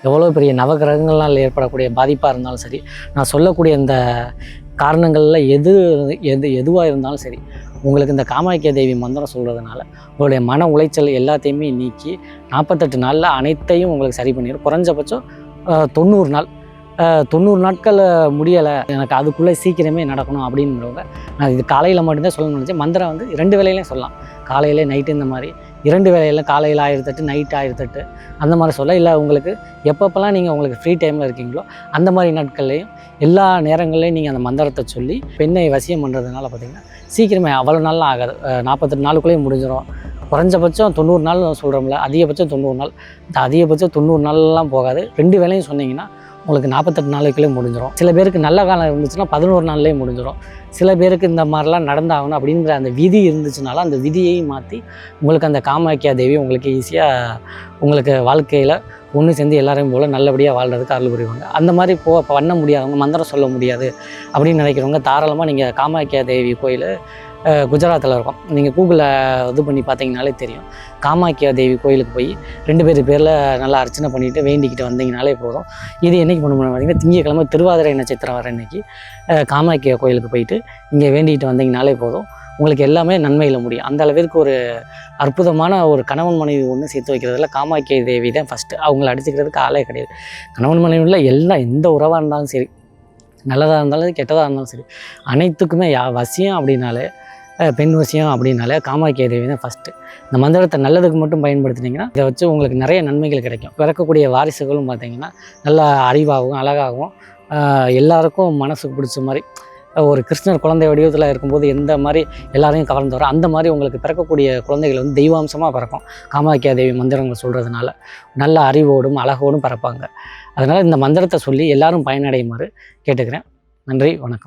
எவ்வளோ பெரிய நவகிரகங்களால் ஏற்படக்கூடிய பாதிப்பாக இருந்தாலும் சரி, நான் சொல்லக்கூடிய இந்த காரணங்களில் எதுவாக இருந்தாலும் சரி, உங்களுக்கு இந்த காமாக்கிய தேவி மந்திரம் சொல்கிறதுனால உங்களுடைய மன உளைச்சல் எல்லாத்தையுமே நீக்கி 48 நாளில் அனைத்தையும் உங்களுக்கு சரி பண்ணிடும். குறைஞ்சபட்சம் 90 நாள் 90 நாட்கள் முடியலை, எனக்கு அதுக்குள்ளே சீக்கிரமே நடக்கணும் அப்படின்றவங்க, நான் இது காலையில் மட்டும்தான் சொல்லணும்னு நினச்சேன். மந்திரம் வந்து 2 வேளையிலையும் சொல்லலாம். காலையில் நைட்டு இந்த மாதிரி 2 வேளையில், காலையில் 1008 நைட்டு 1008 அந்த மாதிரி சொல்ல. இல்லை உங்களுக்கு எப்பப்பெல்லாம் நீங்கள் உங்களுக்கு ஃப்ரீ டைமில் இருக்கீங்களோ அந்த மாதிரி நாட்கள்லேயும் எல்லா நேரங்கள்லேயும் நீங்கள் அந்த மந்திரத்தை சொல்லி பெண்ணை வசியம் பண்ணுறதுனால பார்த்திங்கன்னா சீக்கிரமே அவ்வளோ நாள்லாம் ஆகாது. 48 நாளுக்குள்ளேயே முடிஞ்சிடும். குறைஞ்சபட்சம் 90 நாள் சொல்கிறோம்ல, அதிகபட்சம் 90 நாள். இந்த அதிகபட்சம் 90 நாள்லாம் போகாது. 2 வேளையும் சொன்னீங்கன்னா உங்களுக்கு 48 நாளைக்குள்ளே முடிஞ்சிடும். சில பேருக்கு நல்ல காலம் இருந்துச்சுன்னா 11 நாள்லேயே முடிஞ்சிடும். சில பேருக்கு இந்த மாதிரிலாம் நடந்தாகணும் அப்படிங்கிற அந்த விதி இருந்துச்சுனாலும் அந்த விதியையும் மாற்றி உங்களுக்கு அந்த காமாக்கியா தேவி உங்களுக்கு ஈஸியாக உங்களுக்கு வாழ்க்கையில் ஒன்று சேர்ந்து எல்லாரையும் போல் நல்லபடியாக வாழ்கிறதுக்கு அருள் புரிவாங்க. அந்த மாதிரி பண்ண முடியாதவங்க, மந்திரம் சொல்ல முடியாது அப்படின்னு நினைக்கிறவங்க தாராளமாக நீங்கள் காமாக்கியா தேவி கோயில் குஜராத்தில் இருக்கும். நீங்கள் கூகுளில் இது பண்ணி பார்த்தீங்கனாலே தெரியும். காமாக்கியா தேவி கோயிலுக்கு போய் 2 பேரில் நல்லா அர்ச்சனை பண்ணிவிட்டு வேண்டிக்கிட்டு வந்தீங்கனாலே போதும். இது என்றைக்கு பண்ணணும் பார்த்தீங்கன்னா, திங்கட்கிழமை திருவாதிரை நட்சத்திரம் வர அன்றைக்கி காமாக்கியா கோயிலுக்கு போயிட்டு இங்கே வேண்டிக்கிட்டு வந்தீங்கனாலே போதும். உங்களுக்கு எல்லாமே நன்மையில் முடியும். அந்த அளவிற்கு ஒரு அற்புதமான ஒரு கணவன் மனைவி ஒன்று சேர்த்து வைக்கிறதுல காமாக்கியா தேவி தான் ஃபஸ்ட்டு. அவங்கள அடிச்சுக்கிறதுக்கு ஆளே கிடையாது. கணவன் மனைவியில் எல்லாம் எந்த உறவாக இருந்தாலும் சரி, நல்லதாக இருந்தாலும் கெட்டதாக இருந்தாலும் சரி, அனைத்துக்குமே வசியம் அப்படின்னாலே, பெண் வசியம் அப்படின்னாலே காமாக்கியா தேவி தான் ஃபஸ்ட்டு. இந்த மந்திரத்தை நல்லதுக்கு மட்டும் பயன்படுத்தினீங்கன்னா இதை வச்சு உங்களுக்கு நிறைய நன்மைகள் கிடைக்கும். பிறக்கக்கூடிய வாரிசுகளும் பார்த்திங்கன்னா நல்லா அறிவாகவும் அழகாகவும் எல்லாருக்கும் மனசுக்கு பிடிச்ச மாதிரி ஒரு கிருஷ்ணர் குழந்தை வடிவத்தில் இருக்கும்போது எந்த மாதிரி எல்லாரையும் கவர்ந்து வரும், அந்த மாதிரி உங்களுக்கு பிறக்கக்கூடிய குழந்தைகள் வந்து தெய்வாம்சமாக பிறக்கும். காமாக்கியா தேவி மந்திரங்கள் சொல்கிறதுனால நல்ல அறிவோடும் அழகோடும் பிறப்பாங்க. அதனால் இந்த மந்திரத்தை சொல்லி எல்லாரும் பயனடையுமாறு கேட்டுக்கிறேன். நன்றி, வணக்கம்.